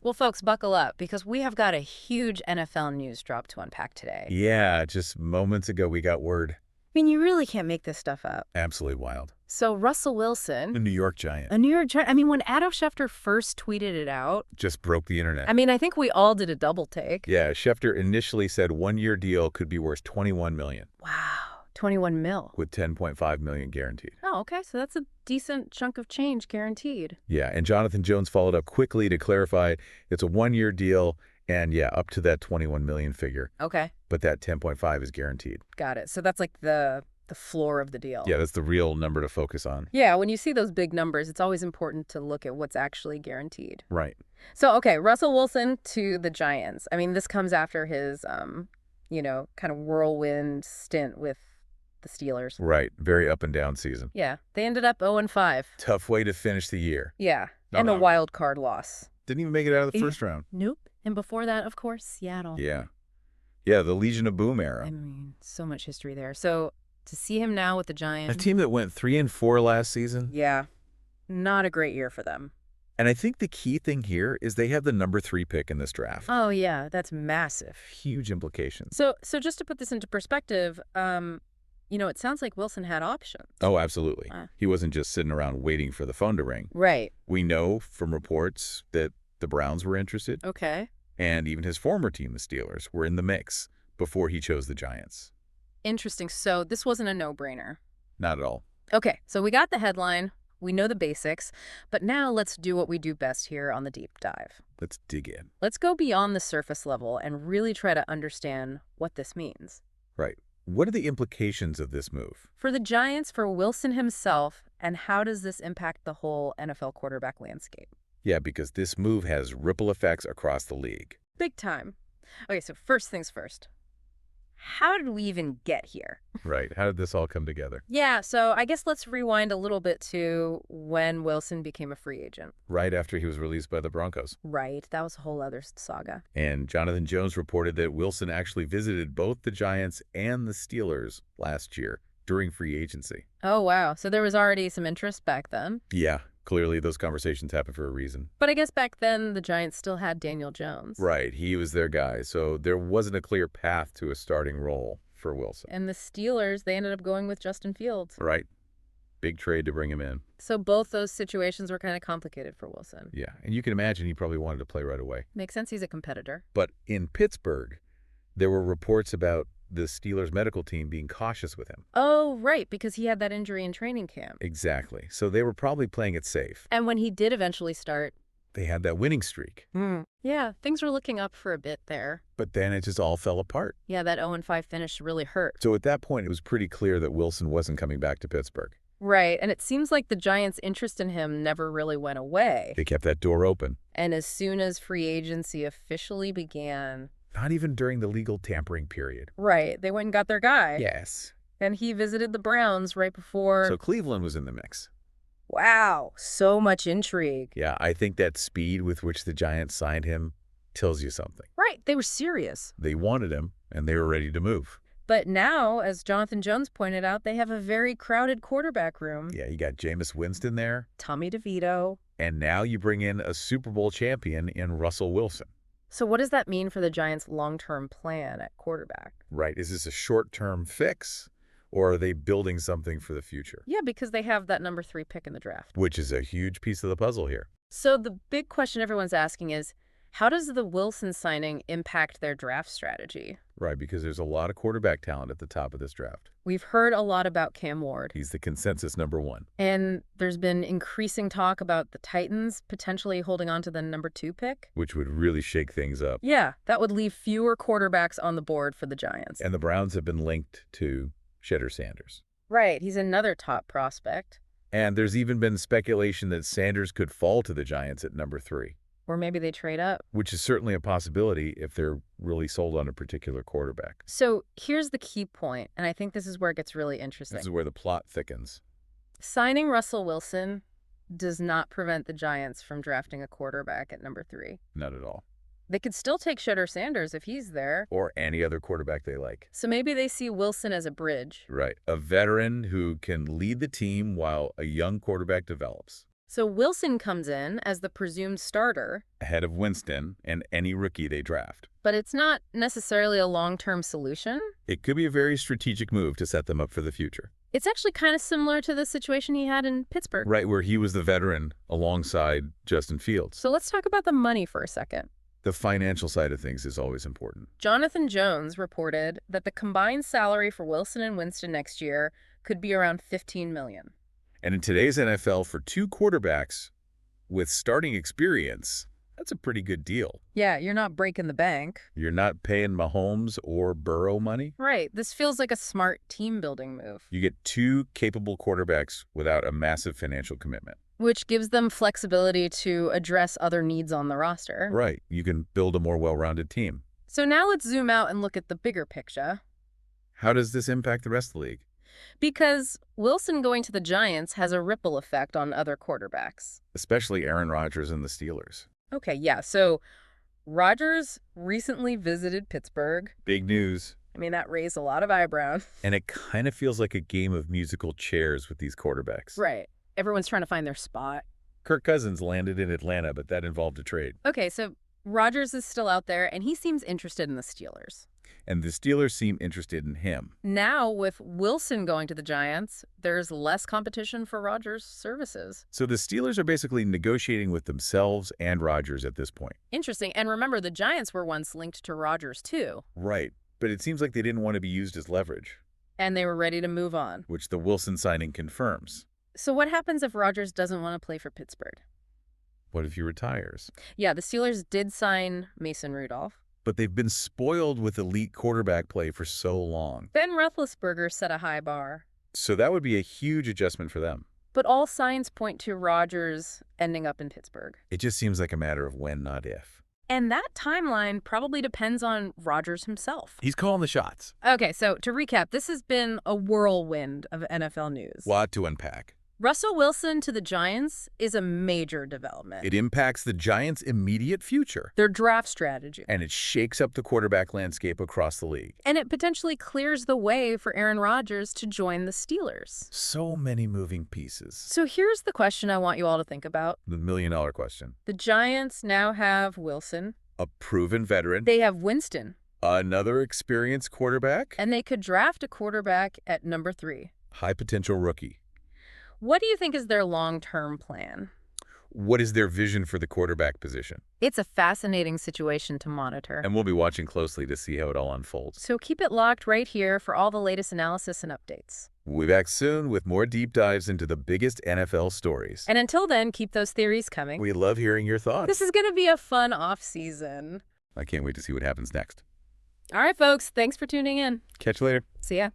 Well, folks, buckle up because we have got a huge NFL news drop to unpack today. Yeah, just moments ago we got word. I mean, you really can't make this stuff up. Absolutely wild. So Russell The Wilson, New York Giant a New York Giant, I mean, when Adam Schefter first tweeted it out, just broke the internet. I mean, I think we all did a double take. Yeah, Schefter initially said one-year deal could be worth $21 million, Wow, 21 mil. with $10.5 million guaranteed. Oh, okay, so that's a decent chunk of change guaranteed. Yeah, and Jonathan Jones followed up quickly to clarify it's a one-year deal and, yeah, up to that $21 million figure, Okay, but that 10.5 is guaranteed. got it. So that's like the floor of the deal. Yeah, that's the real number to focus on. Yeah, when you see those big numbers, it's always important to look at what's actually guaranteed. Right. So, okay, Russell Wilson to the Giants. I mean, this comes after his, kind of whirlwind stint with the Steelers. Right. Very up and down season. Yeah, they ended up 0-5. Tough way to finish the year. Yeah, No, and a no. wild card loss. Didn't even make it out of the Yeah. first round. Nope. And before that, of course, Seattle. Yeah. Yeah, the Legion of Boom I era. mean, so much history there. So to see him now with the A Giants, team that went 3-4 last season. yeah, not a great year for them. And I think the key thing here is they have the number 3 pick in this draft. Oh, yeah, that's massive. Huge implications. So just to put this into perspective, it sounds like Wilson had options. Oh, absolutely. Ah. He wasn't just sitting around waiting for the phone to ring. Right. We know from reports that the Browns were interested, Okay. and even his former team, the Steelers, were in the mix before he chose the Giants. Interesting. So this wasn't a no-brainer. Not at all. Okay, so we got the headline, we know the basics, but now let's do what we do best here on the deep dive. Let's dig in. Let's go beyond the surface level and really try to understand what this means. Right. What are the implications of this move? For the Giants, for Wilson himself, and how does this impact the whole NFL quarterback landscape? Yeah, because this move has ripple effects across the league. Big time. Okay, so first things first. How did we even get here? Right. How did this all come together? Yeah, so I guess let's rewind a little bit to when Wilson became a free agent. Right after he was released by the Broncos. Right, that was a whole other saga. And Jonathan Jones reported that Wilson actually visited both the Giants and the Steelers last year during free agency. Oh, wow. So there was already some interest back then. Yeah, clearly those conversations happened for a reason. But I guess back then the Giants still had Daniel Jones. Right, he was their guy, so there wasn't a clear path to a starting role for Wilson. And the Steelers, they ended up going with Justin Fields. Right. Big trade to bring him in. So both those situations were kind of complicated for Wilson. Yeah, and you can imagine he probably wanted to play right away. Makes sense, he's a competitor. But in Pittsburgh, there were reports about the Steelers medical team being cautious with him. Oh, right, because he had that injury in training camp. Exactly. So they were probably playing it safe. And when he did eventually start, They had that winning streak. yeah, things were looking up for a bit there. But then it just all fell apart. Yeah, that 0-5 finish really hurt. So at that point, it was pretty clear that Wilson wasn't coming back to Pittsburgh. Right, and it seems like the Giants' interest in him never really went away. They kept that door open. And as soon as free agency officially began, Not even during the legal tampering period. right, they went and got their guy. Yes. And he visited the Browns right before. So Cleveland was in the mix. Wow, so much intrigue. Yeah, I think that speed with which the Giants signed him tells you something. Right, they were serious. They wanted him, and they were ready to move. But now, as Jonathan Jones pointed out, they have a very crowded quarterback room. Yeah, you got Jameis Winston there, Tommy DeVito. and now you bring in a Super Bowl champion in Russell Wilson. So what does that mean for the Giants' long-term plan at quarterback? Right, is this a short-term fix, or are they building something for the future? Yeah, because they have that number 3 pick in the draft. Which is a huge piece of the puzzle here. So the big question everyone's asking is, how does the Wilson signing impact their draft strategy? Right, because there's a lot of quarterback talent at the top of this draft. We've heard a lot about Cam Ward, He's the consensus number 1. and there's been increasing talk about the Titans potentially holding on to the number 2 pick. Which would really shake things up. Yeah, that would leave fewer quarterbacks on the board for the Giants. And the Browns have been linked to Shedder Sanders. Right, he's another top prospect. And there's even been speculation that Sanders could fall to the Giants at number 3, Or maybe they trade up. which is certainly a possibility if they're really sold on a particular quarterback. So here's the key point, and I think this is where it gets really interesting. This is where the plot thickens. Signing Russell Wilson does not prevent the Giants from drafting a quarterback at number 3. Not at all. They could still take Shedder Sanders if he's there. Or any other quarterback they like. So maybe they see Wilson as a bridge. Right. A veteran who can lead the team while a young quarterback develops. So Wilson comes in as the presumed starter, ahead of Winston and any rookie they draft. but it's not necessarily a long-term solution. It could be a very strategic move to set them up for the future. It's actually kind of similar to the situation he had in Pittsburgh. Right, where he was the veteran alongside Justin Fields. So let's talk about the money for a second. The financial side of things is always important. Jonathan Jones reported that the combined salary for Wilson and Winston next year could be around $15 million. And in today's NFL, for two quarterbacks with starting experience, that's a pretty good deal. Yeah, you're not breaking the bank. You're not paying Mahomes or Burrow money. Right. This feels like a smart team-building move, You get two capable quarterbacks without a massive financial commitment. which gives them flexibility to address other needs on the roster. Right. You can build a more well-rounded team. So now let's zoom out and look at the bigger picture. How does this impact the rest of the league? Because Wilson going to the Giants has a ripple effect on other quarterbacks. Especially Aaron Rodgers and the Steelers. Okay, yeah, so Rodgers recently visited Pittsburgh. Big news. I mean, that raised a lot of eyebrows. And it kind of feels like a game of musical chairs with these quarterbacks. Right. Everyone's trying to find their spot. Kirk Cousins landed in Atlanta, but that involved a trade. Okay, so Rodgers is still out there, and he seems interested in the Steelers. And the Steelers seem interested in him. Now, with Wilson going to the Giants, there's less competition for Rodgers' services. So the Steelers are basically negotiating with themselves and Rodgers at this point. Interesting. And remember, the Giants were once linked to Rodgers, too. Right. But it seems like they didn't want to be used as leverage, And they were ready to move on. which the Wilson signing confirms. So what happens if Rodgers doesn't want to play for Pittsburgh? What if he retires? Yeah, the Steelers did sign Mason Rudolph. But they've been spoiled with elite quarterback play for so long. Ben Roethlisberger set a high bar. So that would be a huge adjustment for them. But all signs point to Rodgers ending up in Pittsburgh. It just seems like a matter of when, not if. And that timeline probably depends on Rodgers himself. He's calling the shots. Okay, so to recap, this has been a whirlwind of NFL news. Lot to unpack. Russell Wilson to the Giants is a major development. It impacts the Giants' immediate future. Their draft strategy. And it shakes up the quarterback landscape across the league. And it potentially clears the way for Aaron Rodgers to join the Steelers. So many moving pieces. So here's the question I want you all to think about. The million-dollar question. The Giants now have Wilson. A proven veteran. They have Winston. Another experienced quarterback. And they could draft a quarterback at number 3. High potential rookie. What do you think is their long-term plan? What is their vision for the quarterback position? It's a fascinating situation to monitor. And we'll be watching closely to see how it all unfolds. So keep it locked right here for all the latest analysis and updates. We'll be back soon with more deep dives into the biggest NFL stories. And until then, keep those theories coming. We love hearing your thoughts. This is going to be a fun off-season. I can't wait to see what happens next. All right, folks. Thanks for tuning in. Catch you later. See ya.